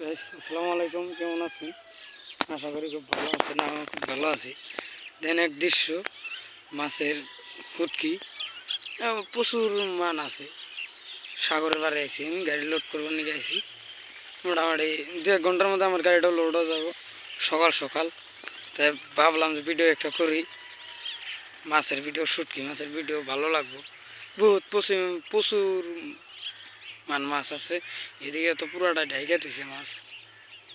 Guys আসসালামু আলাইকুম, কেমন আছেন? আশা করি খুব ভালো আছেন। আমি খুব ভালো আছি। দেন এক দৃশ্য মাছের হুটকি, প্রচুর মান আছে। সাগরে বাড়ি আইছি, আমি গাড়ি লোড করবার নিয়ে আইছি। মোটামুটি 2 ঘন্টার মধ্যে আমার গাড়িটা লোড হয়ে যাব সকাল সকাল। তাই ভাবলাম যে ভিডিও একটা করি, মাছের ভিডিও, শুটকি মাছের ভিডিও ভালো লাগবো। বহুত প্রচুর প্রচুর মাছ আছে। এদিকে তো পুরাটা ঢাইকা দিছে মাছ,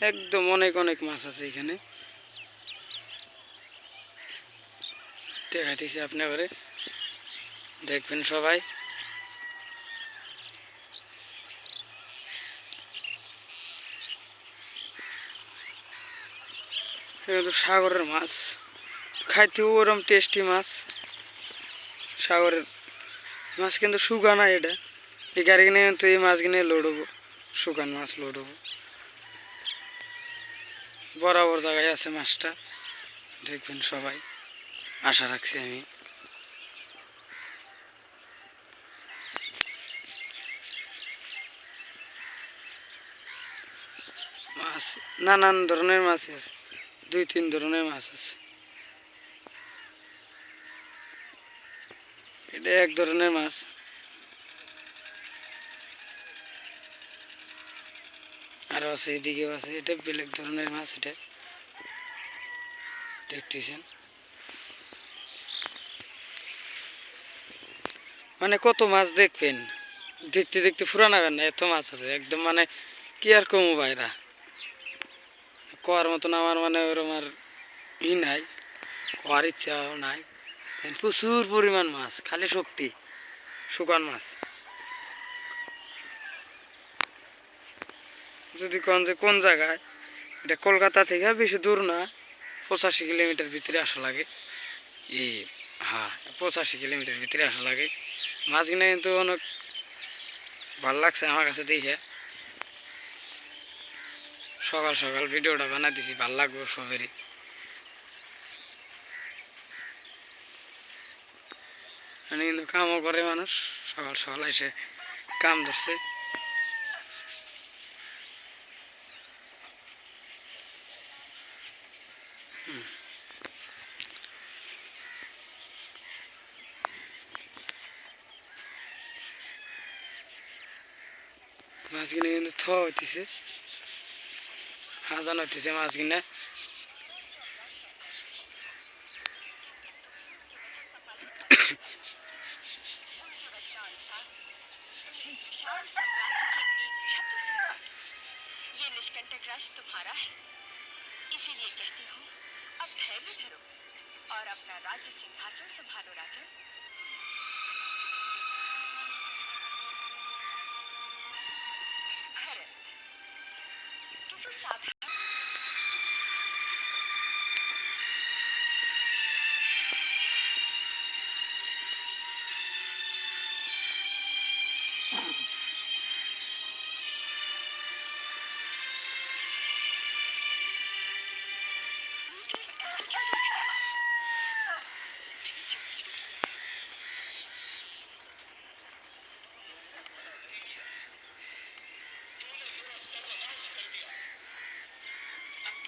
একদম অনেক অনেক মাছ আছে এখানে। দেখাইতেছি আপনারে, দেখবেন সবাই। কিন্তু সাগরের মাছ খাইতেও ওরম টেস্টি মাছ। সাগরের মাছ কিন্তু শুকানা, এটা এই গাড়ি কিনে কিন্তু এই মাছ কিনে লোড হবো, শুকান মাছ লোড হবো। বরাবর জায়গায় আছে মাছটা, দেখবেন সবাই, আশা রাখছি আমি। মাছ নানান ধরনের মাছ আছে, 2-3 ধরনের মাছ আছে। এটা এক ধরনের মাছ, আরো আছে, এদিকেও আছে। এটা বেলেগ ধরনের মাছ, এটা দেখতেছেন। মানে কত মাছ দেখবেন, দেখতে দেখতে ফুরানা না, এত মাছ আছে একদম। মানে কি আর কমু ভাইরা, কোয়ার মতন আমার মানে ওরম আর নাই, কোয়ার ইচ্ছাও নাই। প্রচুর পরিমাণ মাছ, খালি শক্তি, শুকান মাছ। যদি কোন যে কোন জায়গায়, এটা কলকাতা থেকে বেশি দূর না, 85 কিলোমিটার ভিতরে আসা লাগে। হ্যাঁ, 85 কিলোমিটার ভিতরে আসা লাগে। মাছ কিনে কিন্তু অনেক ভাল লাগছে আমার কাছে দেখে। সকাল সকাল ভিডিওটা বানা দিছি, ভাল লাগবে সবেরই। মানে কিন্তু কামও করে মানুষ, সকাল সকাল এসে কাম ধরছে। মাছ কিনে কিন্তু হইতেছে, হাজান হইতেছে মাছ কিনে।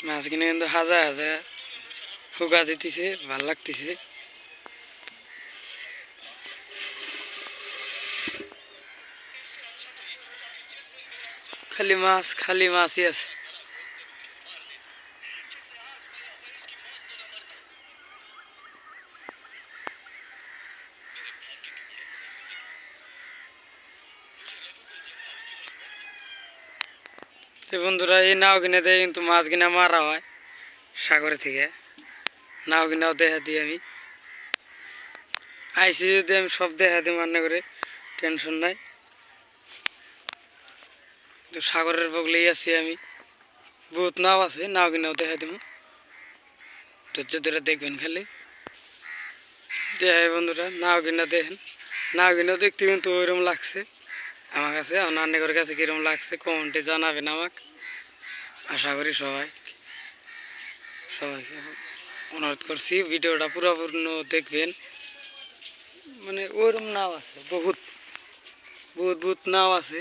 মাছ কিনে কিন্তু হাজার হাজার হুকা দিতেছে, ভাল লাগতেছে। খালি মাছ, খালি মাছই আছে। বন্ধুরা, এই নাও কিনে দেয় কিন্তু মাছ কিনা মারা হয় সাগরে থেকে। নাও কিনাও দেখা দিই আমি, আইসি যদি আমি সব দেখা দিই, মনে করে টেনশন নাই। তো সাগরের বগলেই আছি আমি, বহুত নাও আছে, নাও কিনাও দেখা দিব। ধৈর্য ধরে দেখবেন খালি, দেখাই বন্ধুরা। নাও কিনা দেখেন, নাও কিনাও দেখতে কিন্তু ওইরকম লাগছে আমার কাছে। নান্নিগরের কাছে কীরকম লাগছে কমেন্টে জানাবেন আমাকে। আশা করি সবাইকে অনুরোধ করছি ভিডিওটা পুরোপূর্ণ দেখবেন। মানে ওইরকম নাও আছে, বহুত বহুত বহুত নাও আছে।